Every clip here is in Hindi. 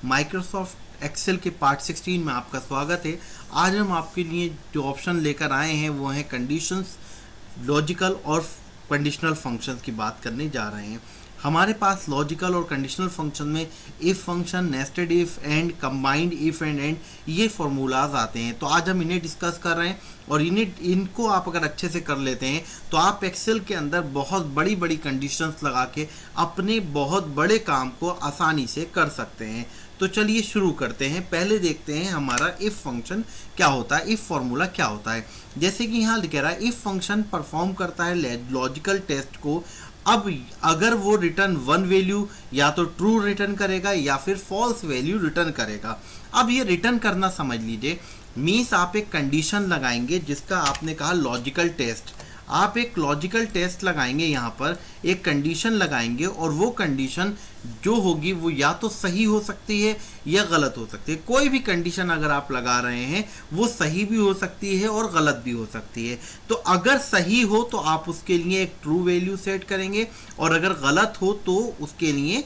माइक्रोसॉफ्ट एक्सेल के पार्ट 16 में आपका स्वागत है। आज हम आपके लिए जो ऑप्शन लेकर आए हैं वो हैं कंडीशंस, लॉजिकल और कंडीशनल फंक्शंस की बात करने जा रहे हैं। हमारे पास लॉजिकल और कंडीशनल फंक्शन में if function, nested if, and, combined if and and, ये फार्मूलाज आते हैं। तो आज हम इन्हें डिस्कस कर रहे हैं और इनको आप अगर अच्छे से कर लेते हैं तो आप एक्सेल के अंदर बहुत बड़ी बड़ी कंडीशंस लगा के अपने बहुत बड़े काम को आसानी से कर सकते हैं। तो चलिए शुरू करते हैं। पहले देखते हैं हमारा इफ़ फंक्शन क्या होता है, इफ़ फार्मूला क्या होता है। जैसे कि यहाँ लिख रहा है इफ़ फंक्शन परफॉर्म करता है लॉजिकल टेस्ट को। अब अगर वो रिटर्न वन वैल्यू या तो ट्रू रिटर्न करेगा या फिर फॉल्स वैल्यू रिटर्न करेगा। अब ये रिटर्न करना समझ लीजिए, मीन्स आप एक कंडीशन लगाएंगे जिसका आपने कहा लॉजिकल टेस्ट। आप एक लॉजिकल टेस्ट लगाएंगे, यहाँ पर एक कंडीशन लगाएंगे और वो कंडीशन जो होगी वो या तो सही हो सकती है या गलत हो सकती है। कोई भी कंडीशन अगर आप लगा रहे हैं वो सही भी हो सकती है और गलत भी हो सकती है। तो अगर सही हो तो आप उसके लिए एक ट्रू वैल्यू सेट करेंगे और अगर गलत हो तो उसके लिए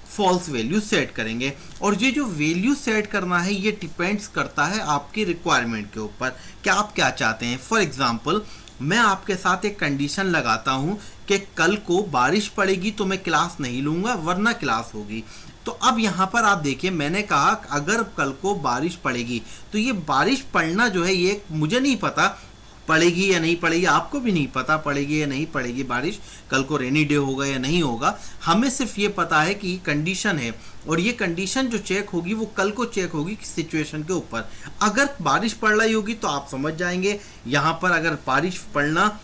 फॉल्स वैल्यू सेट करेंगे। और ये जो वैल्यू सेट करना है ये डिपेंड्स करता है आपकी रिक्वायरमेंट के ऊपर कि आप क्या चाहते हैं। फॉर एग्जांपल, मैं आपके साथ एक कंडीशन लगाता हूं कि कल को बारिश पड़ेगी तो मैं क्लास नहीं लूंगा वरना क्लास होगी। तो अब यहां पर आप देखिए, मैंने कहा अगर कल को बारिश पड़ेगी तो ये बारिश पड़ना जो है ये मुझे नहीं पता पड़ेगी या नहीं पड़ेगी, आपको भी नहीं पता पड़ेगी या नहीं पड़ेगी बारिश, कल को रेनी डे होगा या नहीं होगा। हमें सिर्फ ये पता है कि कंडीशन है और ये कंडीशन जो चेक होगी वो कल को चेक होगी सिचुएशन के ऊपर। अगर बारिश पड़ रही होगी तो आप समझ जाएंगे यहाँ पर अगर बारिश पड़ना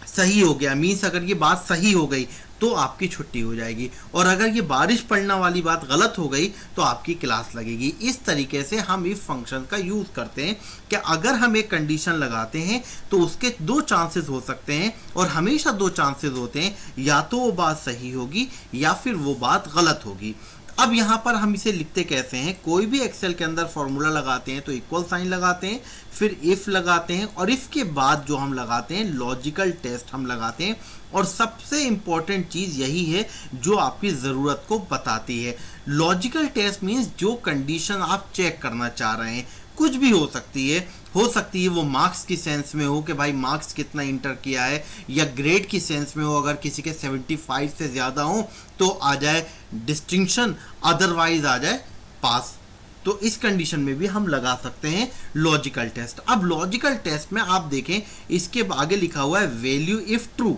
सही हो गया, मीन्स अगर ये बात सही हो गई तो आपकी छुट्टी हो जाएगी, और अगर ये बारिश पड़ना वाली बात गलत हो गई तो आपकी क्लास लगेगी। इस तरीके से हम इफ फंक्शन का यूज करते हैं कि अगर हम एक कंडीशन लगाते हैं तो उसके दो चांसेस हो सकते हैं और हमेशा दो चांसेस होते हैं, या तो वो बात सही होगी या फिर वो बात गलत होगी। अब यहाँ पर हम इसे लिखते कैसे हैं, कोई भी एक्सेल के अंदर फॉर्मूला लगाते हैं तो इक्वल साइन लगाते हैं, फिर इफ लगाते हैं और इफ के बाद जो हम लगाते हैं लॉजिकल टेस्ट हम लगाते हैं। और सबसे इंपॉर्टेंट चीज यही है जो आपकी जरूरत को बताती है। लॉजिकल टेस्ट मीन्स जो कंडीशन आप चेक करना चाह रहे हैं, कुछ भी हो सकती है वो मार्क्स की सेंस में हो कि भाई मार्क्स कितना इंटर किया है, या ग्रेड की सेंस में हो, अगर किसी के 75 से ज़्यादा हो तो आ जाए डिस्टिंक्शन, अदरवाइज आ जाए पास। तो इस कंडीशन में भी हम लगा सकते हैं लॉजिकल टेस्ट। अब लॉजिकल टेस्ट में आप देखें इसके आगे लिखा हुआ है वैल्यू इफ ट्रू,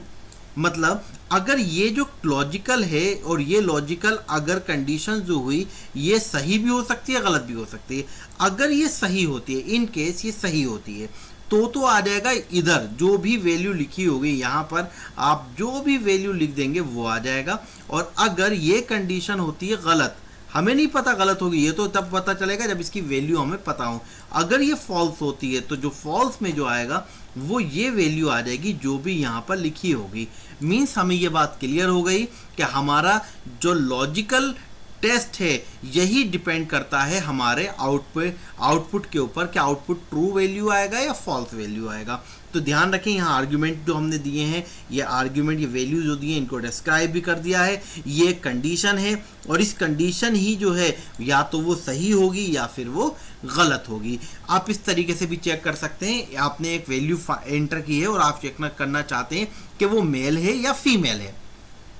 मतलब अगर ये जो लॉजिकल है और ये लॉजिकल अगर कंडीशन जो हुई ये सही भी हो सकती है गलत भी हो सकती है। अगर ये सही होती है, इन केस ये सही होती है तो आ जाएगा इधर जो भी वैल्यू लिखी होगी यहाँ पर आप जो भी वैल्यू लिख देंगे वो आ जाएगा। और अगर ये कंडीशन होती है गलत, हमें नहीं पता गलत होगी, ये तो तब पता चलेगा जब इसकी वैल्यू हमें पता हो। अगर ये फॉल्स होती है तो जो फॉल्स में जो आएगा वो ये वैल्यू आ जाएगी जो भी यहाँ पर लिखी होगी। मीन्स हमें ये बात क्लियर हो गई कि हमारा जो लॉजिकल टेस्ट है यही डिपेंड करता है हमारे आउटपुट के ऊपर कि आउटपुट ट्रू वैल्यू आएगा या फॉल्स वैल्यू आएगा। तो ध्यान रखें यहाँ आर्ग्यूमेंट जो हमने दिए हैं, ये आर्ग्यूमेंट ये वैल्यू जो दिए इनको डिस्क्राइब भी कर दिया है। ये एक कंडीशन है और इस कंडीशन ही जो है या तो वो सही होगी या फिर वो गलत होगी। आप इस तरीके से भी चेक कर सकते हैं, आपने एक वैल्यू एंटर की है और आप चेक करना चाहते हैं कि वो मेल है या फीमेल है।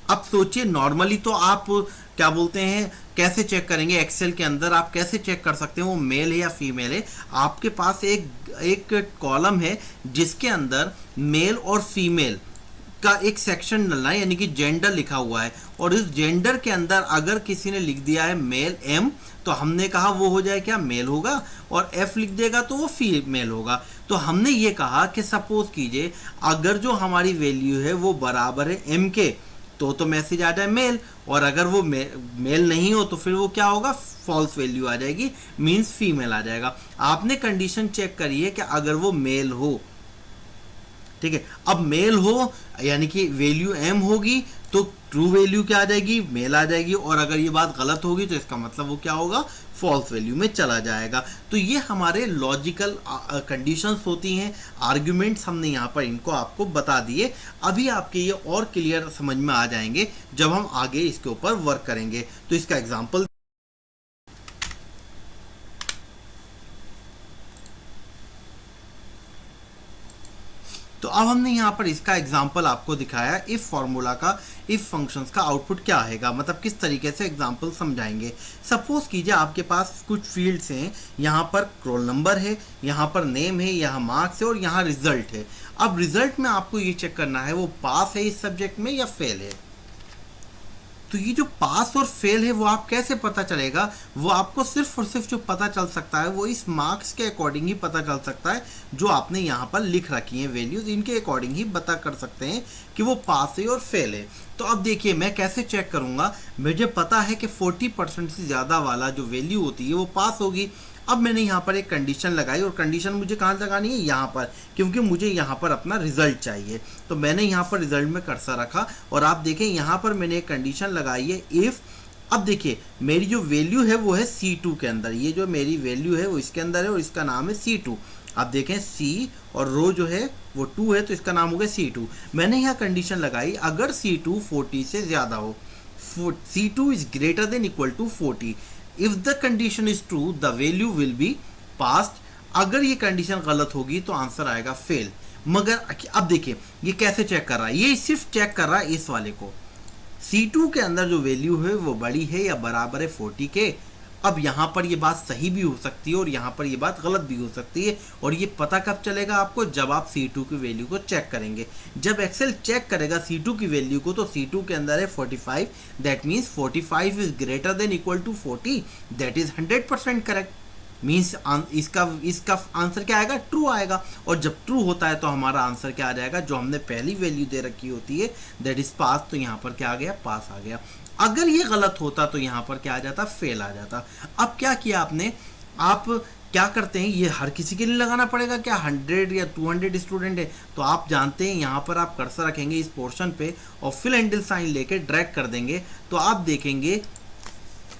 अब सोचिए नॉर्मली तो आप क्या बोलते हैं कैसे चेक करेंगे, एक्सेल के अंदर आप कैसे चेक कर सकते हैं वो मेल है या फीमेल है। आपके पास एक कॉलम है जिसके अंदर मेल और फीमेल का एक सेक्शन डलना है, यानी कि जेंडर लिखा हुआ है, और इस जेंडर के अंदर अगर किसी ने लिख दिया है मेल एम तो हमने कहा वो हो जाए क्या मेल होगा, और एफ लिख देगा तो वो फीमेल होगा। तो हमने ये कहा कि सपोज कीजिए अगर जो हमारी वैल्यू है वो बराबर है एम के तो मैसेज आ जाए मेल, और अगर वो मेल नहीं हो तो फिर वो क्या होगा फॉल्स वैल्यू आ जाएगी, मींस फीमेल आ जाएगा। आपने कंडीशन चेक करी है कि अगर वो मेल हो, ठीक है, अब मेल हो यानी कि वैल्यू एम होगी तो ट्रू वैल्यू क्या आ जाएगी मेल आ जाएगी, और अगर ये बात गलत होगी तो इसका मतलब वो क्या होगा फॉल्स वैल्यू में चला जाएगा। तो ये हमारे लॉजिकल कंडीशंस होती हैं, आर्ग्यूमेंट्स हमने यहाँ पर इनको आपको बता दिए। अभी आपके ये और क्लियर समझ में आ जाएंगे जब हम आगे इसके ऊपर वर्क करेंगे। तो इसका एग्जाम्पल तो अब हमने यहाँ पर इसका एग्जाम्पल आपको दिखाया, इफ फॉर्मूला का, इफ फंक्शंस का आउटपुट क्या आएगा, मतलब किस तरीके से एग्जाम्पल समझाएंगे। सपोज कीजिए आपके पास कुछ फील्ड्स हैं, यहाँ पर रोल नंबर है, यहाँ पर नेम है, यहाँ मार्क्स है और यहाँ रिजल्ट है। अब रिजल्ट में आपको ये चेक करना है वो पास है इस सब्जेक्ट में या फेल है। तो ये जो पास और फेल है वो आप कैसे पता चलेगा, वो आपको सिर्फ और सिर्फ जो पता चल सकता है वो इस मार्क्स के अकॉर्डिंग ही पता चल सकता है, जो आपने यहाँ पर लिख रखी हैं वैल्यूज, इनके अकॉर्डिंग ही पता कर सकते हैं कि वो पास है और फेल है। तो अब देखिए मैं कैसे चेक करूँगा, मुझे पता है कि 40% से ज़्यादा वाला जो वैल्यू होती है वो पास होगी। अब मैंने यहाँ पर एक कंडीशन लगाई, और कंडीशन मुझे कहाँ लगानी है, यहाँ पर, क्योंकि मुझे यहाँ पर अपना रिजल्ट चाहिए। तो मैंने यहाँ पर रिजल्ट में कर्सर रखा और आप देखें यहाँ पर मैंने एक कंडीशन लगाई है इफ़। अब देखिए मेरी जो वैल्यू है वो है C2 के अंदर, ये जो मेरी वैल्यू है वो इसके अंदर है और इसका नाम है C2। आप देखें C और रो जो है वो 2 है तो इसका नाम हो गया C2। मैंने यहाँ कंडीशन लगाई अगर C2 40 से ज़्यादा हो, C2 is greater than equal to 40। If the condition is true the value will be passed. अगर ये कंडीशन गलत होगी तो आंसर आएगा फेल। मगर अब देखिए ये कैसे चेक कर रहा है, ये सिर्फ चेक कर रहा है इस वाले को, C2 के अंदर जो वैल्यू है वो बड़ी है या बराबर है 40 के। अब यहाँ पर ये बात सही भी हो सकती है और यहाँ पर ये बात गलत भी हो सकती है, और ये पता कब चलेगा आपको, जब आप C2 की वैल्यू को चेक करेंगे। जब एक्सेल चेक करेगा C2 की वैल्यू को तो C2 के अंदर है 45, that means 45 is greater than equal to 40, that is 100% correct. Means इसका आंसर क्या आएगा, ट्रू आएगा। और जब ट्रू होता है तो हमारा आंसर क्या आ जाएगा, जो हमने पहली वैल्यू दे रखी होती है दैट इज पास, तो यहाँ पर क्या आ गया, पास आ गया। अगर ये गलत होता तो यहाँ पर क्या आ जाता, फेल आ जाता। अब क्या किया आपने, आप क्या करते हैं, ये हर किसी के लिए लगाना पड़ेगा क्या, 100 या 200 स्टूडेंट है तो आप जानते हैं यहाँ पर आप कर्सर रखेंगे इस पोर्शन पे और फिल हैंडल साइन लेके ड्रैग कर देंगे तो आप देखेंगे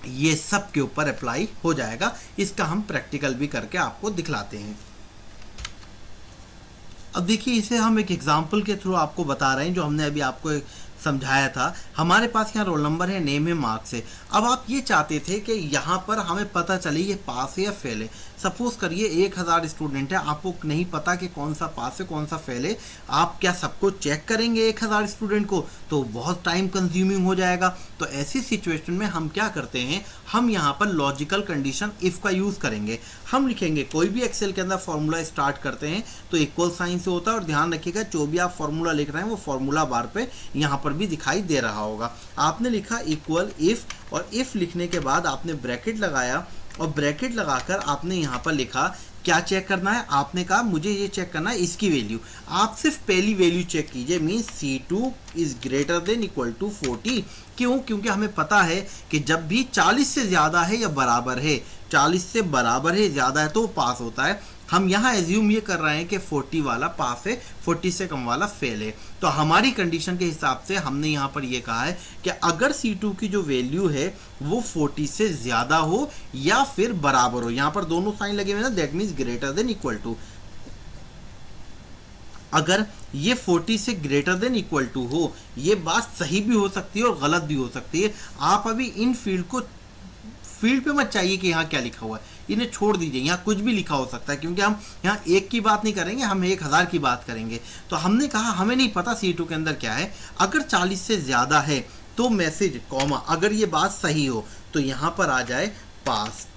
ये सब के ऊपर अप्लाई हो जाएगा। इसका हम प्रैक्टिकल भी करके आपको दिखलाते हैं। अब देखिए इसे हम एक एग्जाम्पल के थ्रू आपको बता रहे हैं, जो हमने अभी आपको समझाया था। हमारे पास यहाँ रोल नंबर है, नेम है, मार्क्स है। अब आप ये चाहते थे कि यहाँ पर हमें पता चले ये पास है या फेल है। सपोज करिए 1000 स्टूडेंट है, आपको नहीं पता कि कौन सा पास है कौन सा फेल है। आप क्या सबको चेक करेंगे 1000 स्टूडेंट को, तो बहुत टाइम कंज्यूमिंग हो जाएगा। तो ऐसी सिचुएशन में हम क्या करते हैं, हम यहाँ पर लॉजिकल कंडीशन इफ़ का यूज़ करेंगे। हम लिखेंगे, कोई भी एक्सेल के अंदर फॉर्मूला स्टार्ट करते हैं तो इक्वल साइन से होता है, और ध्यान रखिएगा जो भी आप फॉर्मूला लिख रहे हैं वो फॉर्मूला बार पे यहाँ पर भी दिखाई दे रहा होगा। आपने लिखा इक्वल इफ़, और इफ़ लिखने के बाद आपने ब्रैकेट लगाया, और ब्रैकेट लगाकर आपने यहाँ पर लिखा क्या चेक करना है, आपने कहा मुझे ये चेक करना है इसकी वैल्यू। आप सिर्फ पहली वैल्यू चेक कीजिए, means C2 is greater than equal to 40। क्यों, क्योंकि हमें पता है कि जब भी 40 से ज़्यादा है या बराबर है, 40 से बराबर है ज़्यादा है तो वो पास होता है। हम यहाँ एज्यूम ये कर रहे हैं कि 40 वाला पास है, 40 से कम वाला फेल है। तो हमारी कंडीशन के हिसाब से हमने यहाँ पर ये कहा है कि अगर C2 की जो वैल्यू है वो 40 से ज़्यादा हो या फिर बराबर हो, यहाँ पर दोनों साइन लगे हुए ना, that means greater than equal to. अगर ये 40 से ग्रेटर देन इक्वल टू हो, ये बात सही भी हो सकती है और गलत भी हो सकती है। आप अभी इन फील्ड पे मत चाहिए कि यहाँ क्या लिखा हुआ है, इन्हें छोड़ दीजिए, यहाँ कुछ भी लिखा हो सकता है, क्योंकि हम यहाँ एक की बात नहीं करेंगे, हम 1000 की बात करेंगे। तो हमने कहा हमें नहीं पता C2 के अंदर क्या है। अगर 40 से ज़्यादा है तो मैसेज कॉमा, अगर ये बात सही हो तो यहाँ पर आ जाए पास।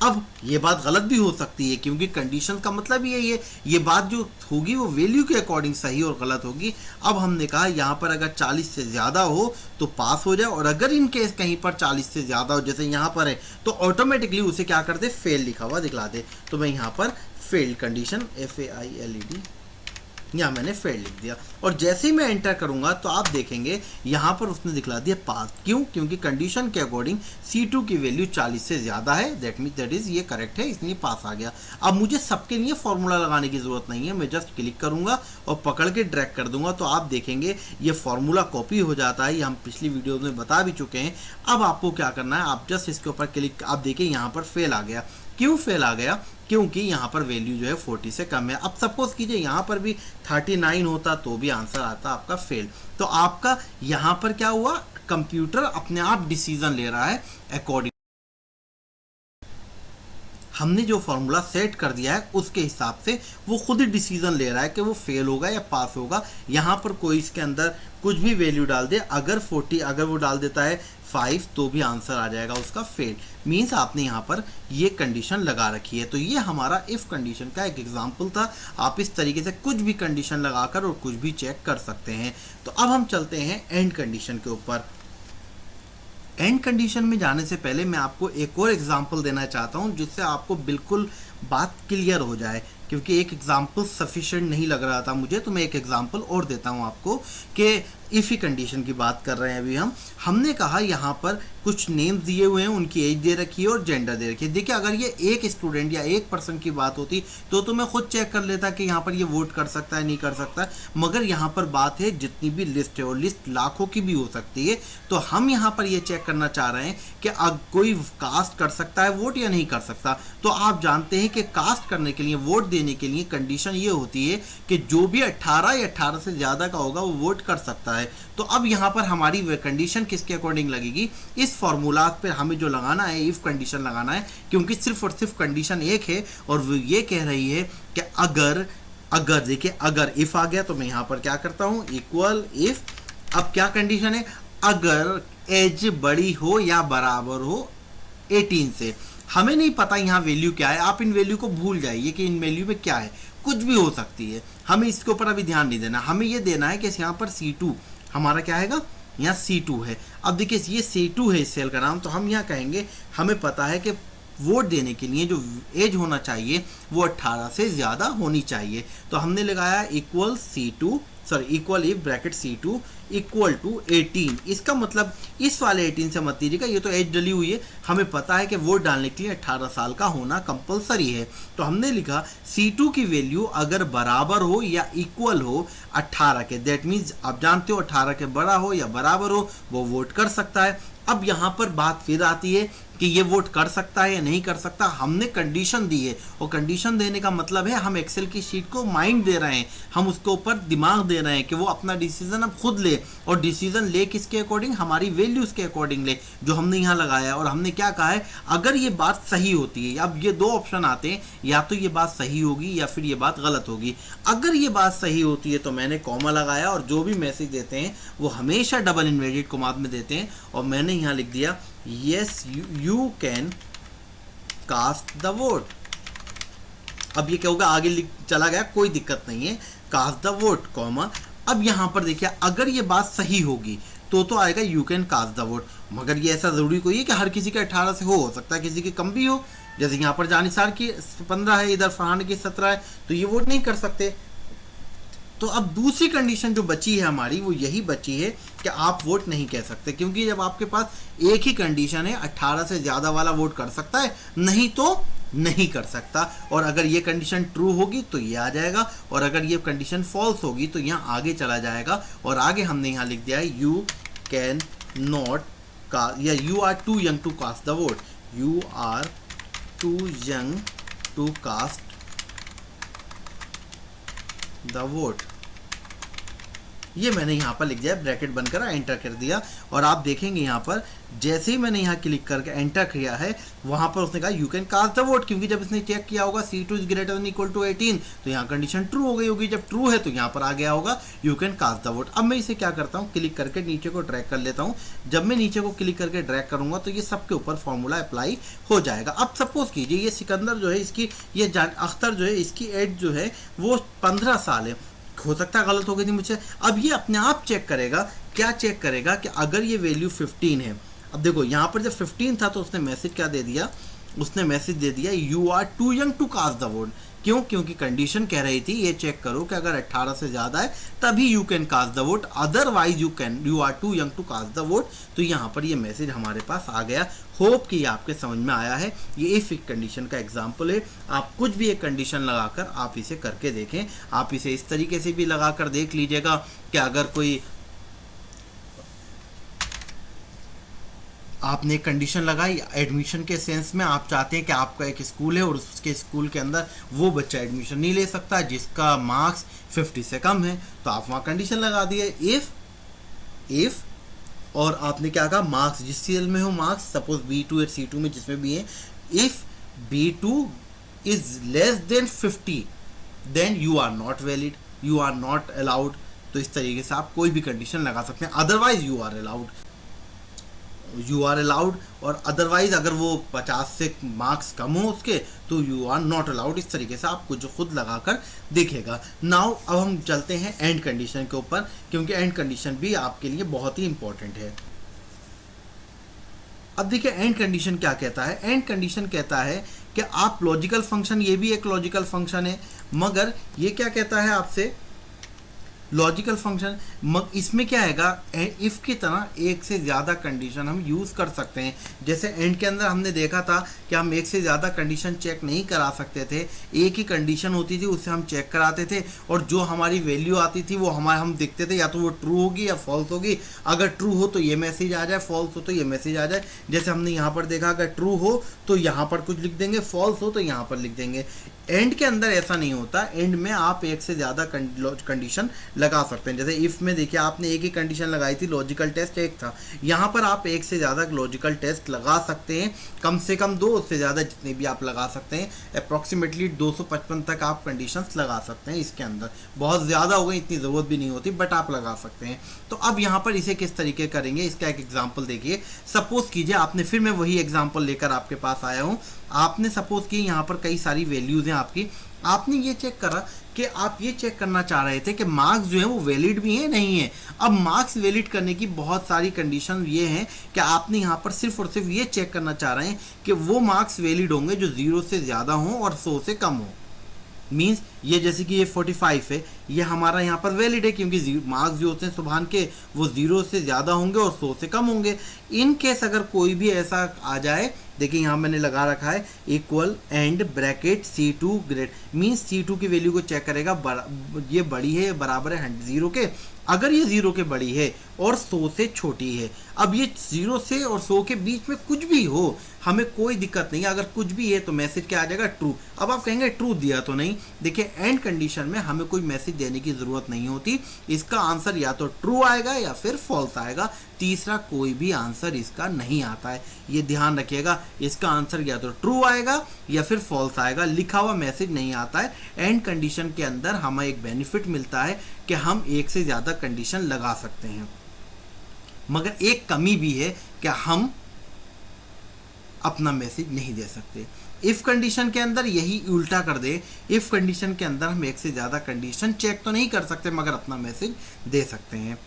अब ये बात गलत भी हो सकती है, क्योंकि कंडीशन का मतलब ही यही है, ये बात जो होगी वो वैल्यू के अकॉर्डिंग सही और गलत होगी। अब हमने कहा यहाँ पर अगर 40 से ज़्यादा हो तो पास हो जाए, और अगर इन केस कहीं पर 40 से ज़्यादा हो जैसे यहाँ पर है तो ऑटोमेटिकली उसे क्या कर दे, फेल लिखा हुआ दिखला दे। तो मैं यहाँ पर फेल्ड कंडीशन FAILED यहाँ मैंने फेल लिख दिया, और जैसे ही मैं एंटर करूंगा तो आप देखेंगे यहाँ पर उसने दिखला दिया पास। क्यों, क्योंकि कंडीशन के अकॉर्डिंग C2 की वैल्यू 40 से ज़्यादा है, दैट इज़ ये करेक्ट है, इसलिए पास आ गया। अब मुझे सबके लिए फॉर्मूला लगाने की ज़रूरत नहीं है, मैं जस्ट क्लिक करूँगा और पकड़ के ड्रैग कर दूंगा तो आप देखेंगे ये फॉर्मूला कॉपी हो जाता है। ये हम पिछली वीडियो में बता भी चुके हैं। अब आपको क्या करना है, आप जस्ट इसके ऊपर क्लिक, आप देखिए यहाँ पर फेल आ गया। क्यों फेल आ गया, क्योंकि यहाँ पर वैल्यू जो है 40 से कम है। अब सपोज कीजिए यहाँ पर भी 39 होता तो भी आंसर आता आपका फेल। तो आपका यहाँ पर क्या हुआ, कंप्यूटर अपने आप डिसीजन ले रहा है अकॉर्डिंग। हमने जो फॉर्मूला सेट कर दिया है उसके हिसाब से वो खुद ही डिसीजन ले रहा है कि वो फेल होगा या पास होगा। यहाँ पर कोई इसके अंदर कुछ भी वैल्यू डाल दे, अगर 40 अगर वो डाल देता है 5 तो भी आंसर आ जाएगा उसका फेल। मीन्स आपने यहाँ पर ये कंडीशन लगा रखी है। तो ये हमारा इफ़ कंडीशन का एक एग्जाम्पल था। आप इस तरीके से कुछ भी कंडीशन लगाकर और कुछ भी चेक कर सकते हैं। तो अब हम चलते हैं एंड कंडीशन के ऊपर। एंड कंडीशन में जाने से पहले मैं आपको एक और एग्जांपल देना चाहता हूं जिससे आपको बिल्कुल बात क्लियर हो जाए, क्योंकि एक एग्जांपल सफिशिएंट नहीं लग रहा था मुझे। तो मैं एक एग्जांपल और देता हूं आपको कि इफ़ ही कंडीशन की बात कर रहे हैं अभी हमने कहा यहाँ पर कुछ नेम्स दिए हुए हैं, उनकी एज दे रखी है और जेंडर दे रखी है। देखिए अगर ये एक स्टूडेंट या एक पर्सन की बात होती तो मैं खुद चेक कर लेता कि यहाँ पर ये वोट कर सकता है नहीं कर सकता है, मगर यहाँ पर बात है जितनी भी लिस्ट है और लिस्ट लाखों की भी हो सकती है। तो हम यहाँ पर ये चेक करना चाह रहे हैं कि कोई कास्ट कर सकता है वोट या नहीं कर सकता। तो आप जानते हैं कि कास्ट करने के लिए, वोट देने के लिए कंडीशन ये होती है कि जो भी 18 या 18 से ज़्यादा का होगा वो वोट कर सकता है। तो अब यहाँ पर हमारी कंडीशन किसके अकॉर्डिंग लगेगी, इस फॉर्मूला पे हमें जो लगाना है इफ कंडीशन लगाना है, क्योंकि सिर्फ और सिर्फ कंडीशन एक है और वो ये कह रही है कि अगर देखिए अगर इफ आ गया तो मैं यहाँ पर क्या करता हूँ इक्वल इफ। अब क्या कंडीशन है, अगर एज बड़ी हो या बराबर हो 18 से। हमें नहीं पता यहाँ वैल्यू क्या है, आप इन वैल्यू को भूल जाइए कि इन वैल्यू में क्या है, कुछ भी हो सकती है। हमें इसके ऊपर अभी ध्यान नहीं देना, हमें ये देना है कि यहाँ पर C2 हमारा क्या है, यहाँ C2 है। अब देखिए ये C2 है इस सेल का नाम, तो हम यहाँ कहेंगे हमें पता है कि वोट देने के लिए जो एज होना चाहिए वो 18 से ज़्यादा होनी चाहिए। तो हमने लगाया equal C2 equal if bracket C2 equal to 18। इसका मतलब इस वाले 18 से मत दीजिएगा, ये तो एज डली हुई है। हमें पता है कि वोट डालने के लिए 18 साल का होना कंपलसरी है। तो हमने लिखा C2 की वैल्यू अगर बराबर हो या इक्वल हो 18 के, दैट मीन्स आप जानते हो 18 के बड़ा हो या बराबर हो वो वोट कर सकता है। अब यहाँ पर बात फिर आती है कि ये वोट कर सकता है या नहीं कर सकता। हमने कंडीशन दी है और कंडीशन देने का मतलब है हम एक्सेल की शीट को माइंड दे रहे हैं, हम उसके ऊपर दिमाग दे रहे हैं कि वो अपना डिसीजन अब खुद ले, और डिसीजन ले किसके अकॉर्डिंग, हमारी वैल्यूज के अकॉर्डिंग ले जो हमने यहाँ लगाया है। और हमने क्या कहा है, अगर ये बात सही होती है, अब ये दो ऑप्शन आते हैं, या तो ये बात सही होगी या फिर ये बात गलत होगी। अगर ये बात सही होती है तो मैंने कॉमा लगाया, और जो भी मैसेज देते हैं वो हमेशा डबल इन्वर्टेड कॉमा में देते हैं, और मैंने यहाँ लिख दिया yes you can cast the vote. अब ये क्या होगा, आगे चला गया, कोई दिक्कत नहीं है, कास्ट द वोट कॉमा। अब यहाँ पर देखिए अगर ये बात सही होगी तो आएगा you can cast the vote, मगर ये ऐसा ज़रूरी कोई है कि हर किसी का 18 से हो सकता है किसी की कम भी हो। जैसे यहाँ पर जानिसार की 15 है, इधर फरहान की 17 है, तो ये वोट नहीं कर सकते। तो अब दूसरी कंडीशन जो बची है हमारी वो यही बची है कि आप वोट नहीं कह सकते, क्योंकि जब आपके पास एक ही कंडीशन है 18 से ज़्यादा वाला वोट कर सकता है, नहीं तो नहीं कर सकता। और अगर ये कंडीशन ट्रू होगी तो ये आ जाएगा, और अगर ये कंडीशन फॉल्स होगी तो यहाँ आगे चला जाएगा। और आगे हमने यहाँ लिख दिया है यू कैन नॉट का, या you are too young to cast the vote, you are too young to cast the vote. ये मैंने यहाँ पर लिख दिया, ब्रैकेट बनकर एंटर कर दिया। और आप देखेंगे यहाँ पर जैसे ही मैंने यहाँ क्लिक करके एंटर किया है वहाँ पर उसने कहा you can cast the vote, क्योंकि जब इसने चेक किया होगा C2 is greater than equal to 18 तो यहाँ कंडीशन ट्रू हो गई होगी। जब ट्रू है तो यहाँ पर आ गया होगा you can cast the vote. अब मैं इसे क्या करता हूँ, क्लिक करके नीचे को ड्रैग कर लेता हूँ। जब मैं नीचे को क्लिक करके ड्रैग करूँगा तो ये सबके ऊपर फॉर्मूला अप्लाई हो जाएगा। अब सपोज कीजिए ये सिकंदर जो है, इसकी ये अख्तर जो है, इसकी एज जो है वो 15 साल है, हो सकता है गलत हो गई थी मुझसे। अब ये अपने आप चेक करेगा, क्या चेक करेगा कि अगर ये वैल्यू 15 है। अब देखो यहाँ पर जब 15 था तो उसने मैसेज क्या दे दिया, उसने मैसेज दे दिया you are too young to cast the vote. क्यों, क्योंकि कंडीशन कह रही थी ये चेक करो कि अगर 18 से ज़्यादा है तभी you can cast the vote, otherwise you are too young to cast the vote. तो यहाँ पर ये मैसेज हमारे पास आ गया। होप कि ये आपके समझ में आया है। ये इफ कंडीशन का एग्जाम्पल है। आप कुछ भी एक कंडीशन लगाकर आप इसे करके देखें। आप इसे इस तरीके से भी लगाकर देख लीजिएगा कि अगर कोई आपने कंडीशन लगाई एडमिशन के सेंस में, आप चाहते हैं कि आपका एक स्कूल है और उसके स्कूल के अंदर वो बच्चा एडमिशन नहीं ले सकता जिसका मार्क्स 50 से कम है, तो आप वहाँ कंडीशन लगा दिए इफ़ और आपने क्या कहा, मार्क्स जिस सीरियल में हो मार्क्स, सपोज B2 या C2 में जिसमें भी है, if B2 is less than 50, then you are not valid, you are not allowed। तो इस तरीके से आप कोई भी कंडीशन लगा सकते हैं, otherwise you are allowed, you are allowed, और अदरवाइज अगर वो 50 से मार्क्स कम हो उसके तो यू आर नॉट अलाउड। इस तरीके से आपको जो खुद लगा कर देखेगा। नाउ अब हम चलते हैं एंड कंडीशन के ऊपर, क्योंकि एंड कंडीशन भी आपके लिए बहुत ही इंपॉर्टेंट है। अब देखिए एंड कंडीशन क्या कहता है। एंड कंडीशन कहता है कि आप लॉजिकल फंक्शन, ये भी एक लॉजिकल फंक्शन है, मगर ये क्या कहता है आपसे, लॉजिकल फंक्शन, इसमें क्या आएगा, इफ़ की तरह एक से ज़्यादा कंडीशन हम यूज़ कर सकते हैं। जैसे एंड के अंदर हमने देखा था कि हम एक से ज़्यादा कंडीशन चेक नहीं करा सकते थे, एक ही कंडीशन होती थी उससे हम चेक कराते थे, और जो हमारी वैल्यू आती थी वो हम देखते थे या तो वो ट्रू होगी या फॉल्स होगी। अगर ट्रू हो तो ये मैसेज आ जाए, फॉल्स हो तो ये मैसेज आ जाए। जैसे हमने यहाँ पर देखा, अगर ट्रू हो तो यहाँ पर कुछ लिख देंगे, फॉल्स हो तो यहाँ पर लिख देंगे। एंड के अंदर ऐसा नहीं होता, एंड में आप एक से ज़्यादा कंडीशन लगा सकते हैं। जैसे इफ़ में देखिए आपने एक ही कंडीशन लगाई थी, लॉजिकल टेस्ट एक था, यहाँ पर आप एक से ज़्यादा लॉजिकल टेस्ट लगा सकते हैं, कम से कम 2, उससे ज़्यादा जितने भी आप लगा सकते हैं। अप्रॉक्सीमेटली 255 तक आप कंडीशंस लगा सकते हैं इसके अंदर। बहुत ज़्यादा हो गई, इतनी ज़रूरत भी नहीं होती, बट आप लगा सकते हैं। तो अब यहाँ पर इसे किस तरीके करेंगे, इसका एक एग्जाम्पल देखिए। सपोज़ कीजिए आपने, फिर मैं वही एग्जाम्पल लेकर आपके पास आया हूँ। आपने सपोज़ की यहाँ पर कई सारी वैल्यूज़ हैं आपकी, आपने ये चेक करा कि आप ये चेक करना चाह रहे थे कि मार्क्स जो है वो वैलिड भी हैं नहीं है। अब मार्क्स वैलिड करने की बहुत सारी कंडीशन ये हैं कि आपने यहाँ पर सिर्फ और सिर्फ ये चेक करना चाह रहे हैं कि वो मार्क्स वैलिड होंगे जो 0 से ज़्यादा हों और 100 से कम हो। मीन्स ये जैसे कि ये 45 है, ये हमारा यहाँ पर वैलिड है क्योंकि मार्क्स जो होते हैं सुबहान के वो 0 से ज़्यादा होंगे और 100 से कम होंगे। इन केस अगर कोई भी ऐसा आ जाए, देखिए यहाँ मैंने लगा रखा है equal and bracket C2 great, means C2 की वैल्यू को चेक करेगा, ये बड़ी है, बराबर है 0 के। अगर ये 0 के बड़ी है और 100 से छोटी है, अब ये 0 से और 100 के बीच में कुछ भी हो, हमें कोई दिक्कत नहीं है। अगर कुछ भी है तो मैसेज क्या आ जाएगा, ट्रू। अब आप कहेंगे ट्रू दिया तो नहीं, देखिए एंड कंडीशन में हमें कोई मैसेज देने की ज़रूरत नहीं होती। इसका आंसर या तो ट्रू आएगा या फिर फॉल्स आएगा, तीसरा कोई भी आंसर इसका नहीं आता है। ये ध्यान रखिएगा, इसका आंसर या तो ट्रू आएगा या फिर फॉल्स आएगा, लिखा हुआ मैसेज नहीं आता है। एंड कंडीशन के अंदर हमें एक बेनिफिट मिलता है कि हम एक से ज़्यादा कंडीशन लगा सकते हैं, मगर एक कमी भी है कि हम अपना मैसेज नहीं दे सकते। इफ़ कंडीशन के अंदर यही उल्टा कर दे, इफ़ कंडीशन के अंदर हम एक से ज़्यादा कंडीशन चेक तो नहीं कर सकते मगर अपना मैसेज दे सकते हैं।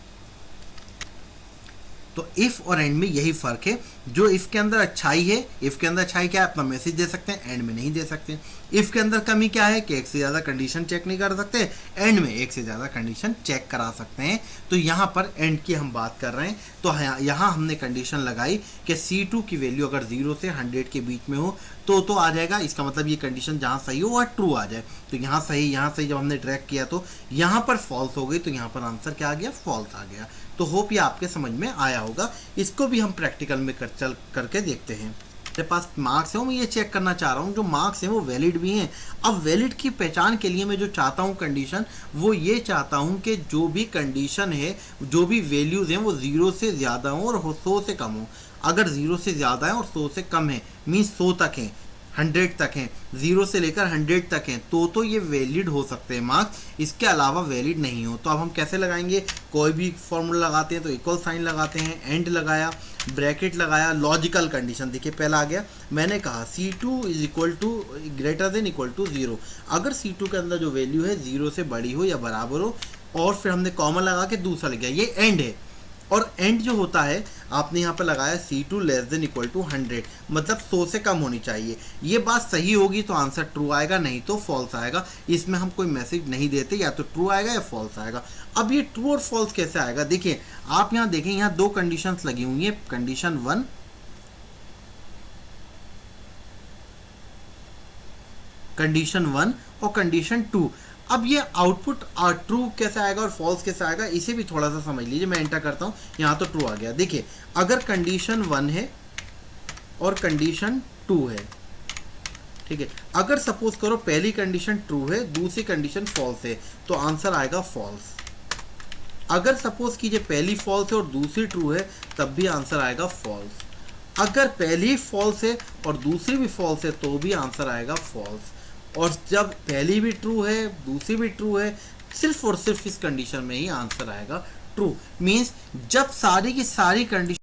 तो इफ़ और एंड में यही फ़र्क है। जो इफ़ के अंदर अच्छाई है, इफ़ के अंदर अच्छाई क्या है, अपना मैसेज दे सकते हैं, एंड में नहीं दे सकते। इफ़ के अंदर कमी क्या है कि एक से ज़्यादा कंडीशन चेक नहीं कर सकते, एंड में एक से ज़्यादा कंडीशन चेक करा सकते हैं। तो यहाँ पर एंड की हम बात कर रहे हैं, तो यहाँ हमने कंडीशन लगाई कि C2 की वैल्यू अगर 0 से 100 के बीच में हो तो आ जाएगा। इसका मतलब ये कंडीशन जहाँ सही हो वह ट्रू आ जाए। तो यहाँ सही जब हमने ट्रैक किया तो यहाँ पर फॉल्स हो गई, तो यहाँ पर आंसर क्या आ गया, फॉल्स आ गया। तो होप ये आपके समझ में आया होगा। इसको भी हम प्रैक्टिकल में करके देखते हैं। मेरे पास मार्क्स है, मैं ये चेक करना चाह रहा हूँ जो मार्क्स हैं वो वैलिड भी हैं। अब वैलिड की पहचान के लिए मैं जो चाहता हूँ कंडीशन, वो ये चाहता हूँ कि जो भी कंडीशन है, जो भी वैल्यूज़ हैं वो 0 से ज़्यादा हों और 100 से कम हो। अगर 0 से ज़्यादा है और 100 से कम है, मीन्स 100 तक है, 100 तक हैं, 0 से लेकर 100 तक हैं, तो ये वैलिड हो सकते हैं मार्क्स, इसके अलावा वैलिड नहीं हो। तो अब हम कैसे लगाएंगे, कोई भी फॉर्मूला लगाते हैं तो इक्वल साइन लगाते हैं, एंड लगाया, ब्रैकेट लगाया, लॉजिकल कंडीशन देखिए पहला आ गया। मैंने कहा C2 is equal to greater than equal to 0। अगर C2 के अंदर जो वैल्यू है 0 से बड़ी हो या बराबर हो, और फिर हमने कॉमन लगा के दूसरा लिख गया, ये एंड है। और एंड जो होता है आपने यहाँ पर लगाया C2 less than equal to 100, मतलब 100 से कम होनी चाहिए। ये बात सही होगी तो आंसर ट्रू आएगा, नहीं तो फॉल्स आएगा। इसमें हम कोई मैसेज नहीं देते, या तो ट्रू आएगा या फॉल्स आएगा। अब ये ट्रू और फॉल्स कैसे आएगा, देखिए आप यहाँ देखें, यहाँ 2 कंडीशंस लगी हुई हैं, कंडीशन 1 और कंडीशन 2। अब ये आउटपुट ट्रू कैसे आएगा और फॉल्स कैसे आएगा, इसे भी थोड़ा सा समझ लीजिए। मैं एंटर करता हूँ, यहाँ तो ट्रू आ गया। देखिए अगर कंडीशन 1 है और कंडीशन 2 है, ठीक है, अगर सपोज करो पहली कंडीशन ट्रू है, दूसरी कंडीशन फॉल्स है, तो आंसर आएगा फॉल्स। अगर सपोज कीजिए पहली फॉल्स है और दूसरी ट्रू है, तब भी आंसर आएगा फॉल्स। अगर पहली फॉल्स है और दूसरी भी फॉल्स है तो भी आंसर आएगा फॉल्स। और जब पहली भी ट्रू है दूसरी भी ट्रू है, सिर्फ और सिर्फ इस कंडीशन में ही आंसर आएगा ट्रू। मीन्स जब सारी की सारी कंडीशन,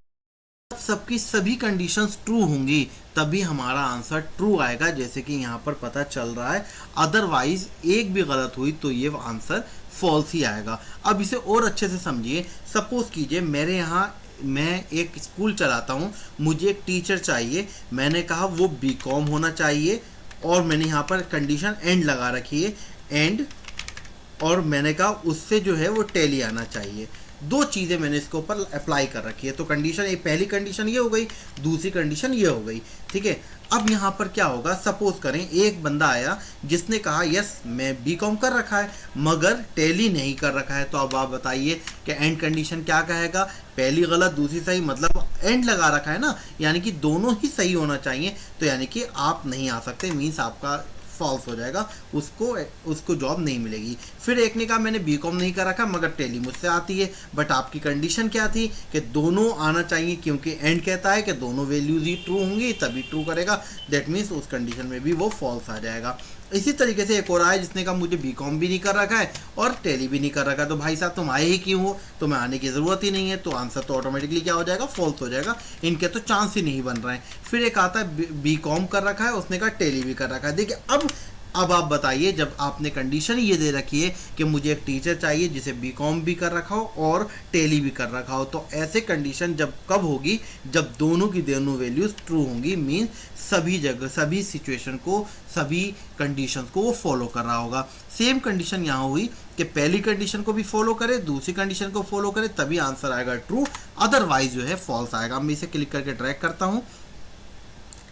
सबकी सभी कंडीशंस ट्रू होंगी तभी हमारा आंसर ट्रू आएगा, जैसे कि यहाँ पर पता चल रहा है। अदरवाइज एक भी गलत हुई तो ये आंसर फॉल्स ही आएगा। अब इसे और अच्छे से समझिए। सपोज कीजिए मेरे यहाँ, मैं एक स्कूल चलाता हूँ, मुझे एक टीचर चाहिए। मैंने कहा वो बीकॉम होना चाहिए और मैंने यहाँ पर कंडीशन एंड लगा रखी है, एंड, और मैंने कहा उससे जो है वो टैली आना चाहिए। दो चीज़ें मैंने इसके ऊपर अप्लाई कर रखी है। तो कंडीशन, एक पहली कंडीशन ये हो गई, दूसरी कंडीशन ये हो गई, ठीक है। अब यहाँ पर क्या होगा, सपोज करें एक बंदा आया जिसने कहा यस मैं बीकॉम कर रखा है मगर टैली नहीं कर रखा है। तो अब आप बताइए कि एंड कंडीशन क्या कहेगा, पहली गलत दूसरी सही, मतलब एंड लगा रखा है ना, यानी कि दोनों ही सही होना चाहिए। तो यानी कि आप नहीं आ सकते, मीन्स आपका फॉल्स हो जाएगा, उसको जॉब नहीं मिलेगी। फिर एक ने कहा मैंने बीकॉम नहीं कर रखा मगर टैली मुझसे आती है, बट आपकी कंडीशन क्या थी कि दोनों आना चाहिए, क्योंकि एंड कहता है कि दोनों वैल्यूज ही ट्रू होंगी तभी ट्रू करेगा। दैट मीन्स उस कंडीशन में भी वो फॉल्स आ जाएगा। इसी तरीके से एक और आया जिसने कहा मुझे बीकॉम भी नहीं कर रखा है और टैली भी नहीं कर रखा है। तो भाई साहब तुम आए ही क्यों हो, तुम्हें आने की ज़रूरत ही नहीं है। तो आंसर तो ऑटोमेटिकली क्या हो जाएगा, फॉल्स हो जाएगा। इनके तो चांस ही नहीं बन रहे हैं। फिर एक आता है बीकॉम कर रखा है, उसने कहा टैली भी कर रखा है। देखिए अब आप बताइए, जब आपने कंडीशन ये दे रखी है कि मुझे एक टीचर चाहिए जिसे बीकॉम भी कर रखा हो और टैली भी कर रखा हो, तो ऐसे कंडीशन जब कब होगी, जब दोनों की दोनों वैल्यूज ट्रू होंगी। मीन सभी जगह, सभी सिचुएशन को, सभी कंडीशंस को वो फॉलो कर रहा होगा। सेम कंडीशन यहाँ हुई कि पहली कंडीशन को भी फॉलो करे, दूसरी कंडीशन को फॉलो करे, तभी आंसर आएगा ट्रू, अदरवाइज जो है फॉल्स आएगा। मैं इसे क्लिक करके ट्रैक करता हूँ।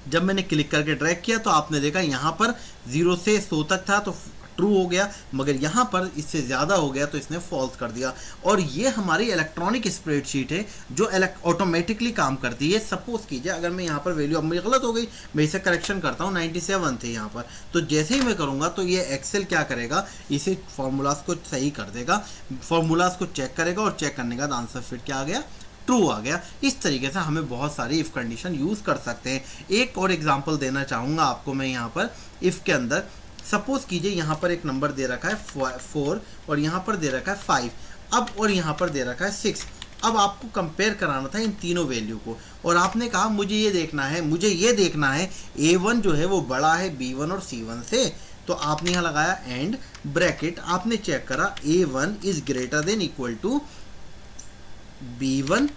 जब मैंने क्लिक करके ड्रैग किया तो आपने देखा यहाँ पर 0 से 100 तक था तो ट्रू हो गया, मगर यहाँ पर इससे ज़्यादा हो गया तो इसने फॉल्स कर दिया। और ये हमारी इलेक्ट्रॉनिक स्प्रेडशीट है जो ऑटोमेटिकली काम करती है। सपोज कीजिए अगर मैं यहाँ पर वैल्यू, अब मेरी गलत हो गई, मैं इसे करेक्शन करता हूँ, 97 थे यहाँ पर, तो जैसे ही मैं करूँगा तो ये एक्सेल क्या करेगा, इसे फार्मूलाज को सही कर देगा, फार्मूलाज को चेक करेगा और चेक करने के बाद आंसर फिर क्या आ गया, ट्रू आ गया। इस तरीके से हमें बहुत सारी इफ़ कंडीशन यूज़ कर सकते हैं। एक और एग्जांपल देना चाहूँगा आपको मैं यहाँ पर। इफ़ के अंदर सपोज कीजिए यहाँ पर एक नंबर दे रखा है 4 और यहाँ पर दे रखा है 5, अब और यहाँ पर दे रखा है 6। अब आपको कंपेयर कराना था इन तीनों वैल्यू को और आपने कहा मुझे ये देखना है A1 जो है वो बड़ा है B1 और C1 से। तो आपने यहाँ लगाया एंड ब्रैकेट, आपने चेक करा A1 is greater than equal to B1,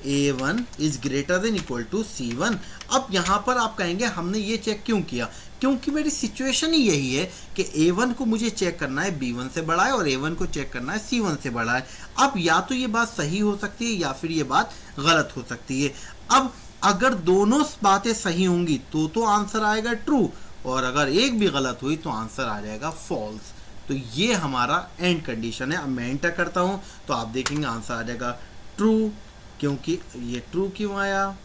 A1 is greater than equal to C1। अब यहाँ पर आप कहेंगे हमने ये चेक क्यों किया, क्योंकि मेरी सिचुएशन ही यही है कि A1 को मुझे चेक करना है B1 से बड़ा है और A1 को चेक करना है C1 से बड़ा है। अब या तो ये बात सही हो सकती है या फिर ये बात गलत हो सकती है। अब अगर दोनों बातें सही होंगी तो आंसर आएगा ट्रू, और अगर एक भी गलत हुई तो आंसर आ जाएगा फॉल्स। तो ये हमारा एंड कंडीशन है। अब मैं एंटर करता हूँ तो आप देखेंगे आंसर आ जाएगा ट्रू। क्योंकि ये ट्रू क्यों आया,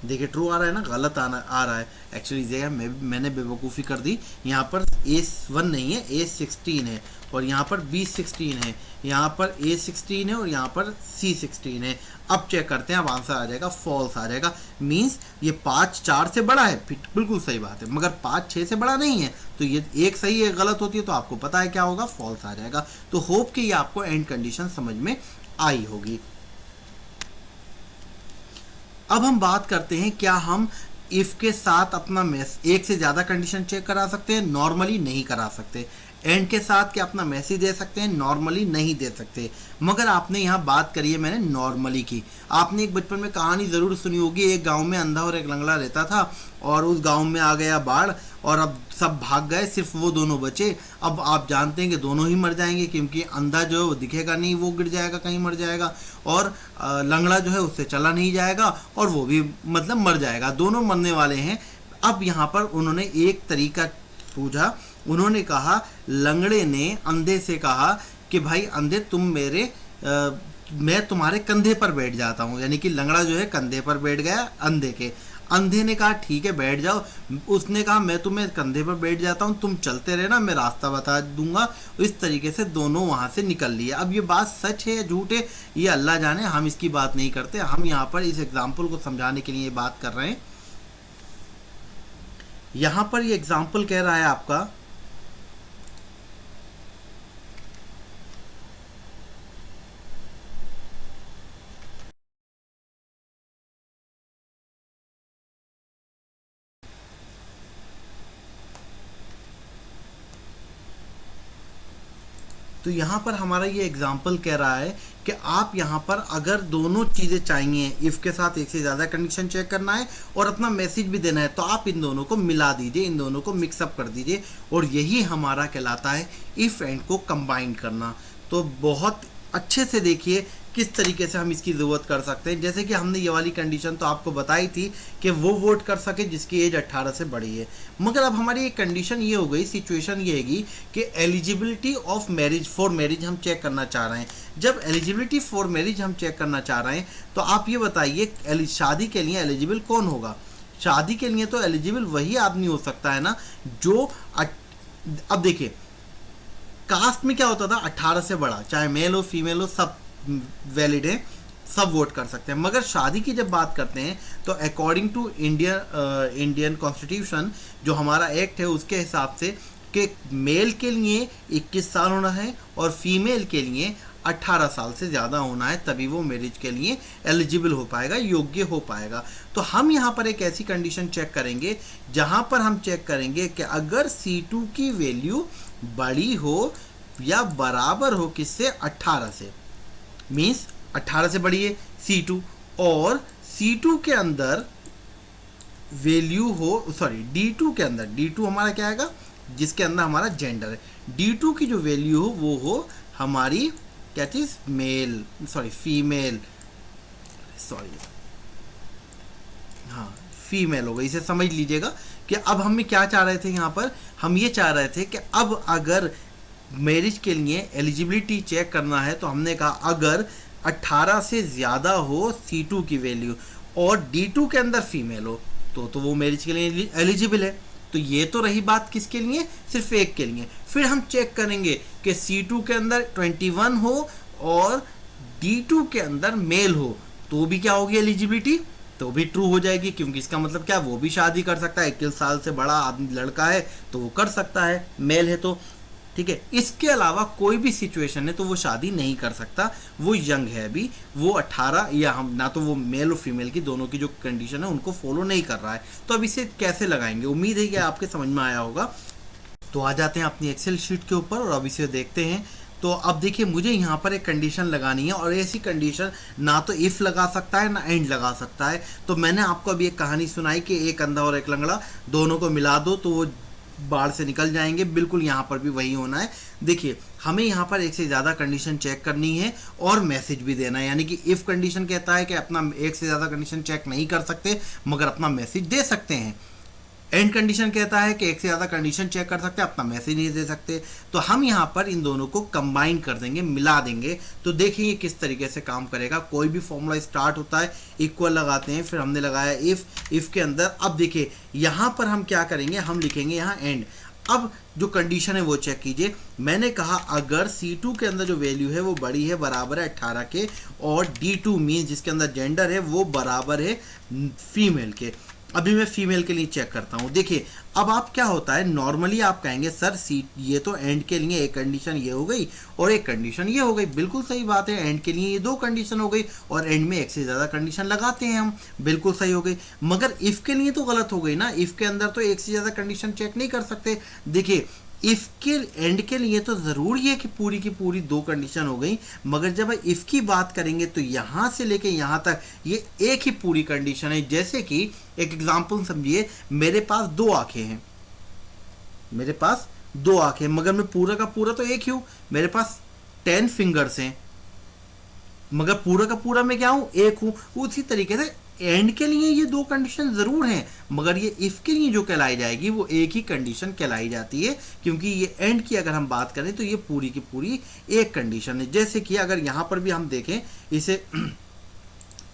देखिए ट्रू आ रहा है ना, गलत आ रहा है। एक्चुअली जगह मैंने बेवकूफ़ी कर दी, यहाँ पर A1 नहीं है A16 है और यहाँ पर B16 है, यहाँ पर A16 है और यहाँ पर C16 है। अब चेक करते हैं, अब आंसर आ जाएगा फॉल्स आ जाएगा। मीन्स ये 5 4 से बड़ा है, बिल्कुल सही बात है, मगर 5 6 से बड़ा नहीं है। तो ये एक सही एक गलत होती है तो आपको पता है क्या होगा, फॉल्स आ जाएगा। तो होप कि ये आपको एंड कंडीशन समझ में आई होगी। अब हम बात करते हैं क्या हम इफ़ के साथ अपना एक से ज़्यादा कंडीशन चेक करा सकते हैं, नॉर्मली नहीं करा सकते। एंड के साथ क्या अपना मैसेज दे सकते हैं, नॉर्मली नहीं दे सकते। मगर आपने यहाँ बात करी है मैंने नॉर्मली की। आपने एक बचपन में कहानी ज़रूर सुनी होगी, एक गांव में अंधा और एक लंगड़ा रहता था और उस गांव में आ गया बाढ़ और अब सब भाग गए, सिर्फ वो दोनों बचे। अब आप जानते हैं कि दोनों ही मर जाएंगे, क्योंकि अंधा जो है वो दिखेगा नहीं, वो गिर जाएगा कहीं मर जाएगा, और लंगड़ा जो है उससे चला नहीं जाएगा और वो भी मतलब मर जाएगा, दोनों मरने वाले हैं। अब यहाँ पर उन्होंने एक तरीका पूछा, उन्होंने कहा, लंगड़े ने अंधे से कहा कि भाई अंधे तुम मैं तुम्हारे कंधे पर बैठ जाता हूँ, यानी कि लंगड़ा जो है कंधे पर बैठ गया अंधे के। अंधे ने कहा ठीक है बैठ जाओ, उसने कहा मैं तुम्हें कंधे पर बैठ जाता हूँ, तुम चलते रहना, मैं रास्ता बता दूंगा। इस तरीके से दोनों वहां से निकल लिए। अब ये बात सच है या झूठ है ये अल्लाह जाने, हम इसकी बात नहीं करते। हम यहाँ पर इस एग्जाम्पल को समझाने के लिए बात कर रहे हैं। यहाँ पर ये एग्जाम्पल कह रहा है आपका तो यहाँ पर हमारा ये एग्जाम्पल कह रहा है कि आप यहाँ पर अगर दोनों चीज़ें चाहिए, इफ़ के साथ एक से ज़्यादा कंडीशन चेक करना है और अपना मैसेज भी देना है, तो आप इन दोनों को मिला दीजिए, इन दोनों को मिक्सअप कर दीजिए, और यही हमारा कहलाता है इफ़ एंड को कंबाइन करना। तो बहुत अच्छे से देखिए किस तरीके से हम इसकी ज़रूरत कर सकते हैं। जैसे कि हमने ये वाली कंडीशन तो आपको बताई थी कि वो वोट कर सके जिसकी एज 18 से बड़ी है, मगर अब हमारी एक कंडीशन ये हो गई, सिचुएशन ये हैगी कि eligibility of marriage for marriage हम चेक करना चाह रहे हैं। जब एलिजिबिलिटी फॉर मैरिज हम चेक करना चाह रहे हैं तो आप ये बताइए शादी के लिए एलिजिबल कौन होगा। शादी के लिए तो एलिजिबल वही आदमी हो सकता है ना जो अब देखिए कास्ट में क्या होता था, 18 से बड़ा, चाहे मेल हो फीमेल हो, सब वैलिड है, सब वोट कर सकते हैं। मगर शादी की जब बात करते हैं तो अकॉर्डिंग टू इंडियन कॉन्स्टिट्यूशन जो हमारा एक्ट है उसके हिसाब से कि मेल के लिए 21 साल होना है और फीमेल के लिए 18 साल से ज़्यादा होना है, तभी वो मैरिज के लिए एलिजिबल हो पाएगा, योग्य हो पाएगा। तो हम यहाँ पर एक ऐसी कंडीशन चेक करेंगे जहाँ पर हम चेक करेंगे कि अगर C2 की वैल्यू बड़ी हो या बराबर हो किससे, 18 से, मीन्स 18 से बड़ी है C2, और C2 के अंदर वैल्यू हो, सॉरी D2 के अंदर, D2 हमारा क्या आएगा जिसके अंदर हमारा जेंडर है, D2 की जो वैल्यू हो वो हो हमारी क्या चीज़, मेल, सॉरी फीमेल, सॉरी हाँ फीमेल होगा। इसे समझ लीजिएगा कि अब हम क्या चाह रहे थे, यहाँ पर हम ये चाह रहे थे कि अब अगर मैरिज के लिए एलिजिबिलिटी चेक करना है तो हमने कहा अगर 18 से ज़्यादा हो C2 की वैल्यू और D2 के अंदर फीमेल हो तो वो मैरिज के लिए एलिजिबल है। तो ये तो रही बात किसके लिए, सिर्फ एक के लिए। फिर हम चेक करेंगे कि C2 के अंदर 21 हो और D2 के अंदर मेल हो तो भी क्या होगी एलिजिबिलिटी, तो भी ट्रू हो जाएगी, क्योंकि इसका मतलब क्या, वो भी शादी कर सकता है, 21 साल से बड़ा आदमी लड़का है तो वो कर सकता है, मेल है तो ठीक है। इसके अलावा कोई भी सिचुएशन है तो वो शादी नहीं कर सकता, वो यंग है अभी, वो 18 या हम ना तो वो मेल और फीमेल की दोनों की जो कंडीशन है उनको फॉलो नहीं कर रहा है। तो अब इसे कैसे लगाएंगे, उम्मीद है कि आपके समझ में आया होगा। तो आ जाते हैं अपनी एक्सेल शीट के ऊपर और अब इसे देखते हैं। तो अब देखिए मुझे यहाँ पर एक कंडीशन लगानी है और ऐसी कंडीशन ना तो इफ़ लगा सकता है ना एंड लगा सकता है। तो मैंने आपको अभी एक कहानी सुनाई कि एक अंधा और एक लंगड़ा दोनों को मिला दो तो वो बाढ़ से निकल जाएंगे, बिल्कुल यहाँ पर भी वही होना है। देखिए हमें यहाँ पर एक से ज़्यादा कंडीशन चेक करनी है और मैसेज भी देना है, यानी कि इफ़ कंडीशन कहता है कि अपना एक से ज़्यादा कंडीशन चेक नहीं कर सकते मगर अपना मैसेज दे सकते हैं। एंड कंडीशन कहता है कि एक से ज़्यादा कंडीशन चेक कर सकते हैं, अपना मैसेज नहीं दे सकते। तो हम यहाँ पर इन दोनों को कंबाइन कर देंगे, मिला देंगे। तो देखिए ये किस तरीके से काम करेगा। कोई भी फॉर्मूला स्टार्ट होता है इक्वल लगाते हैं, फिर हमने लगाया इफ़ के अंदर। अब देखिए यहाँ पर हम क्या करेंगे, हम लिखेंगे यहाँ एंड। अब जो कंडीशन है वो चेक कीजिए। मैंने कहा अगर C2 के अंदर जो वैल्यू है वो बड़ी है, बराबर है 18 के, और D2 मीन जिसके अंदर जेंडर है वो बराबर है फीमेल के। अभी मैं फीमेल के लिए चेक करता हूँ। देखिए अब आप क्या होता है, नॉर्मली आप कहेंगे सर ये तो एंड के लिए एक कंडीशन ये हो गई और एक कंडीशन ये हो गई। बिल्कुल सही बात है, एंड के लिए ये दो कंडीशन हो गई और एंड में एक से ज़्यादा कंडीशन लगाते हैं हम, बिल्कुल सही हो गई। मगर इफ़ के लिए तो गलत हो गई ना, इफ़ के अंदर तो एक से ज़्यादा कंडीशन चेक नहीं कर सकते। देखिए इफ़ के एंड के लिए तो ज़रूरी है कि पूरी की पूरी दो कंडीशन हो गई, मगर जब इफ़ की बात करेंगे तो यहाँ से लेके यहाँ तक ये एक ही पूरी कंडीशन है। जैसे कि एक एग्जांपल समझिए, मेरे पास दो आंखें हैं, मेरे पास दो आंखें मगर मैं पूरा का पूरा तो एक ही हूँ। मेरे पास 10 फिंगर्स हैं मगर पूरा का पूरा मैं क्या हूँ, एक हूँ। उसी तरीके से एंड के लिए ये दो कंडीशन ज़रूर हैं मगर ये इफ़ के लिए जो कहलाई जाएगी वो एक ही कंडीशन कहलाई जाती है, क्योंकि ये एंड की अगर हम बात करें तो ये पूरी की पूरी एक कंडीशन है। जैसे कि अगर यहाँ पर भी हम देखें इसे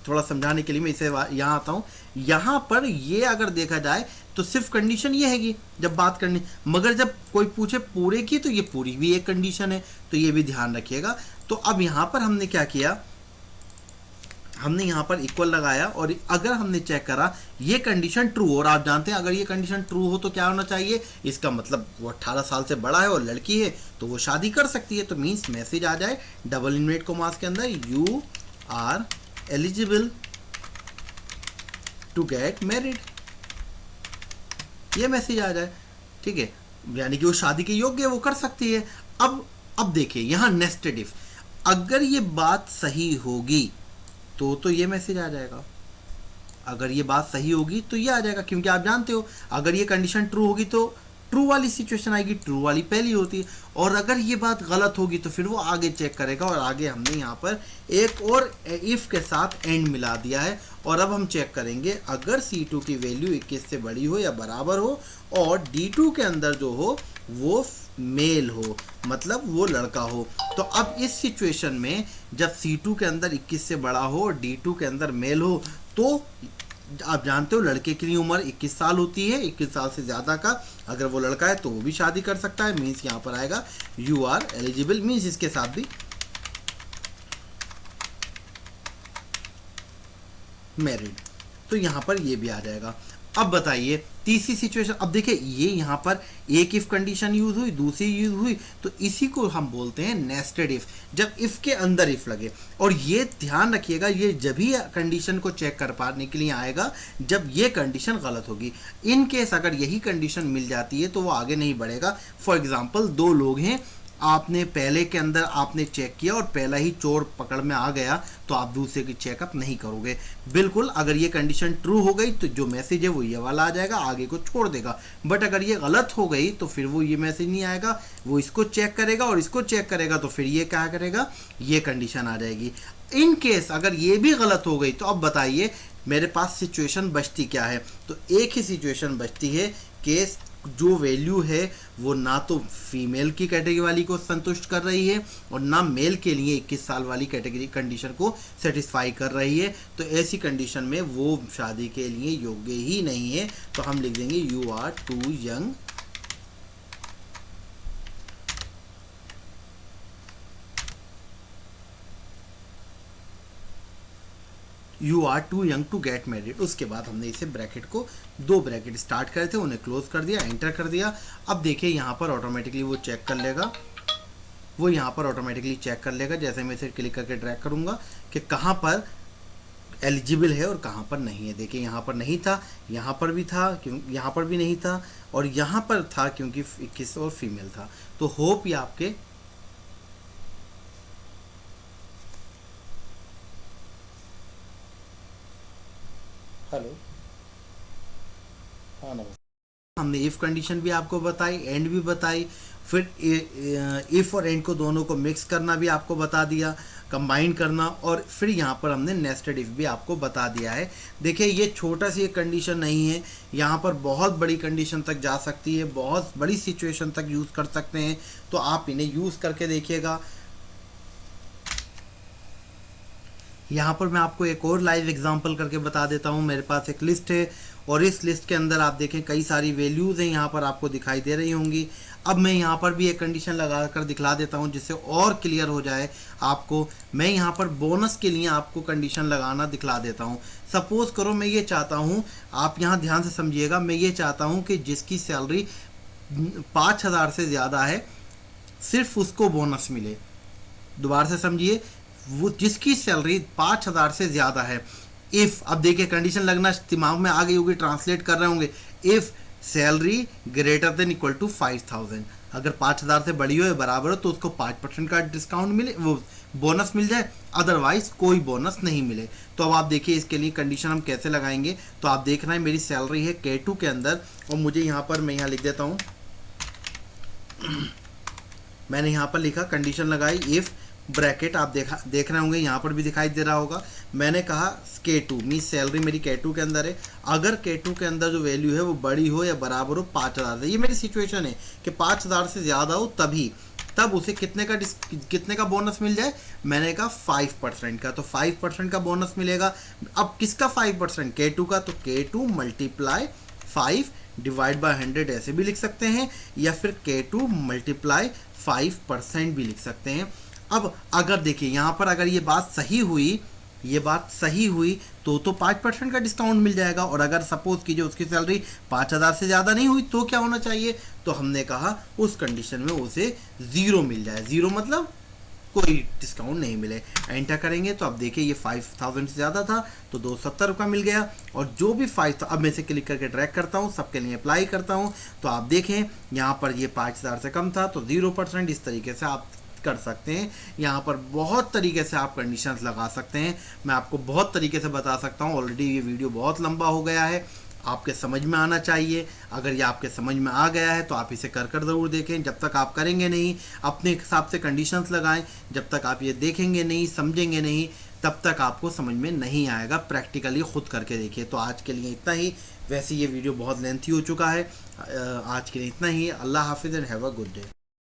थोड़ा समझाने के लिए मैं इसे यहाँ आता हूँ। यहाँ पर ये अगर देखा जाए तो सिर्फ कंडीशन ये हैगी जब बात करनी, मगर जब कोई पूछे पूरे की तो ये पूरी भी एक कंडीशन है, तो ये भी ध्यान रखिएगा। तो अब यहाँ पर हमने क्या किया, हमने यहाँ पर इक्वल लगाया और अगर हमने चेक करा ये कंडीशन ट्रू, और आप जानते हैं अगर ये कंडीशन ट्रू हो तो क्या होना चाहिए, इसका मतलब वो 18 साल से बड़ा है और लड़की है तो वो शादी कर सकती है। तो मीन्स मैसेज आ जाए डबल इनवर्टेड कॉमास के अंदर, you are eligible to get married, ये मैसेज आ जाए, ठीक है, यानी कि वो शादी के योग्य है, वो कर सकती है। अब देखिए यहाँ नेस्टेड इफ, अगर ये बात सही होगी तो ये मैसेज आ जाएगा, अगर ये बात सही होगी तो ये आ जाएगा, क्योंकि आप जानते हो अगर ये कंडीशन ट्रू होगी तो ट्रू वाली सिचुएशन आएगी, ट्रू वाली पहली होती है, और अगर ये बात गलत होगी तो फिर वो आगे चेक करेगा। और आगे हमने यहाँ पर एक और इफ के साथ एंड मिला दिया है, और अब हम चेक करेंगे अगर C2 की वैल्यू 21 से बड़ी हो या बराबर हो और D2 के अंदर जो हो वो मेल हो, मतलब वो लड़का हो। तो अब इस सिचुएशन में जब C2 के अंदर 21 से बड़ा हो और D2 के अंदर मेल हो, तो आप जानते हो लड़के की उम्र 21 साल होती है, 21 साल से ज़्यादा का अगर वो लड़का है तो वो भी शादी कर सकता है। मीन्स यहाँ पर आएगा यू आर एलिजिबल, मीन्स इसके साथ भी मैरिड, तो यहाँ पर ये भी आ जाएगा। अब बताइए तीसरी सिचुएशन, अब देखिए ये यहाँ पर एक इफ कंडीशन यूज हुई, दूसरी यूज हुई, तो इसी को हम बोलते हैं नेस्टेड इफ, जब इफ के अंदर इफ लगे। और ये ध्यान रखिएगा ये जब भी कंडीशन को चेक कर पाने के लिए आएगा जब ये कंडीशन गलत होगी। इन केस अगर यही कंडीशन मिल जाती है तो वो आगे नहीं बढ़ेगा। फॉर एग्जाम्पल दो लोग हैं, आपने पहले के अंदर आपने चेक किया और पहला ही चोर पकड़ में आ गया तो आप दूसरे की चेकअप नहीं करोगे। बिल्कुल अगर ये कंडीशन ट्रू हो गई तो जो मैसेज है वो ये वाला आ जाएगा, आगे को छोड़ देगा। बट अगर ये गलत हो गई तो फिर वो ये मैसेज नहीं आएगा, वो इसको चेक करेगा और इसको चेक करेगा तो फिर ये क्या करेगा, ये कंडीशन आ जाएगी। इन केस अगर ये भी गलत हो गई तो अब बताइए मेरे पास सिचुएशन बचती क्या है, तो एक ही सिचुएशन बचती है केस जो वैल्यू है वो ना तो फीमेल की कैटेगरी वाली को संतुष्ट कर रही है और ना मेल के लिए 21 साल वाली कैटेगरी कंडीशन को सेटिस्फाई कर रही है। तो ऐसी कंडीशन में वो शादी के लिए योग्य ही नहीं है। तो हम लिख देंगे you are too young you are too young to get married. उसके बाद हमने इसे ब्रैकेट को दो ब्रैकेट स्टार्ट करे थे उन्हें क्लोज कर दिया, एंटर कर दिया। अब देखिए यहाँ पर ऑटोमेटिकली वो चेक कर लेगा, वो यहाँ पर ऑटोमेटिकली चेक कर लेगा जैसे मैं इसे क्लिक करके ड्रैग करूँगा कि कहाँ पर एलिजिबल है और कहाँ पर नहीं है। देखिए यहाँ पर नहीं था, यहाँ पर भी था, क्यों यहाँ पर भी नहीं था, और यहाँ पर था क्योंकि 21 और फीमेल था। तो होप ये आपके हेलो, हाँ नमस्ते। हमने इफ कंडीशन भी आपको बताई, एंड भी बताई, फिर इफ और एंड को दोनों को मिक्स करना भी आपको बता दिया, कंबाइन करना, और फिर यहाँ पर हमने नेस्टेड इफ भी आपको बता दिया है। देखिए ये छोटा सी एक कंडीशन नहीं है, यहाँ पर बहुत बड़ी कंडीशन तक जा सकती है, बहुत बड़ी सिचुएशन तक यूज़ कर सकते हैं। तो आप इन्हें यूज़ करके देखिएगा। यहाँ पर मैं आपको एक और लाइव एग्जांपल करके बता देता हूँ। मेरे पास एक लिस्ट है और इस लिस्ट के अंदर आप देखें कई सारी वैल्यूज़ हैं, यहाँ पर आपको दिखाई दे रही होंगी। अब मैं यहाँ पर भी एक कंडीशन लगा कर दिखला देता हूँ जिससे और क्लियर हो जाए आपको। मैं यहाँ पर बोनस के लिए आपको कंडीशन लगाना दिखला देता हूँ। सपोज़ करो मैं ये चाहता हूँ, आप यहाँ ध्यान से समझिएगा, मैं ये चाहता हूँ कि जिसकी सैलरी 5,000 से ज़्यादा है सिर्फ उसको बोनस मिले। दोबारा से समझिए, वो जिसकी सैलरी 5,000 से ज़्यादा है, इफ़, अब देखिए कंडीशन लगना दिमाग में आ गई होगी, ट्रांसलेट कर रहे होंगे, if salary greater than equal to 5,000, अगर 5,000 से बड़ी हो या बराबर हो तो उसको 5% का डिस्काउंट मिले, वो बोनस मिल जाए, अदरवाइज कोई बोनस नहीं मिले। तो अब आप देखिए इसके लिए कंडीशन हम कैसे लगाएंगे। तो आप देखना है मेरी सैलरी है K2 के अंदर, और मुझे यहाँ पर मैं यहाँ लिख देता हूँ, मैंने यहाँ पर लिखा कंडीशन लगाई इफ़ ब्रैकेट, आप देख रहे होंगे यहाँ पर भी दिखाई दे रहा होगा। मैंने कहा K2 मीन सैलरी मेरी K2 के अंदर है, अगर K2 के अंदर जो वैल्यू है वो बड़ी हो या बराबर हो 5,000 से, ये मेरी सिचुएशन है कि 5,000 से ज़्यादा हो तभी तब उसे कितने का बोनस मिल जाए, मैंने कहा 5% का, तो 5% का बोनस मिलेगा। अब किसका 5%, K2 का, तो K2 मल्टीप्लाई 5 डिवाइड बाय 100 ऐसे भी लिख सकते हैं, या फिर K2 मल्टीप्लाई 5% भी लिख सकते हैं। अब अगर देखिए यहाँ पर अगर ये बात सही हुई, तो 5% का डिस्काउंट मिल जाएगा। और अगर सपोज कीजिए उसकी सैलरी 5,000 से ज़्यादा नहीं हुई तो क्या होना चाहिए, तो हमने कहा उस कंडीशन में उसे 0 मिल जाए। 0 मतलब कोई डिस्काउंट नहीं मिले। एंटर करेंगे तो अब देखिए ये 5,000 से ज़्यादा था तो 270 का मिल गया। और जो भी 5, अब मैं इसे क्लिक करके ड्रैग करता हूँ, सबके लिए अप्लाई करता हूँ, तो आप देखें यहाँ पर ये 5,000 से कम था तो 0%। इस तरीके से आप कर सकते हैं। यहाँ पर बहुत तरीके से आप कंडीशंस लगा सकते हैं, मैं आपको बहुत तरीके से बता सकता हूँ। ऑलरेडी ये वीडियो बहुत लंबा हो गया है, आपके समझ में आना चाहिए। अगर ये आपके समझ में आ गया है तो आप इसे कर ज़रूर देखें। जब तक आप करेंगे नहीं, अपने हिसाब से कंडीशंस लगाएं, जब तक आप ये देखेंगे नहीं, समझेंगे नहीं, तब तक आपको समझ में नहीं आएगा। प्रैक्टिकली खुद करके देखिए। तो आज के लिए इतना ही। वैसे ये वीडियो बहुत लेंथी हो चुका है, आज के लिए इतना ही। अल्लाह हाफिज़ and have a good day.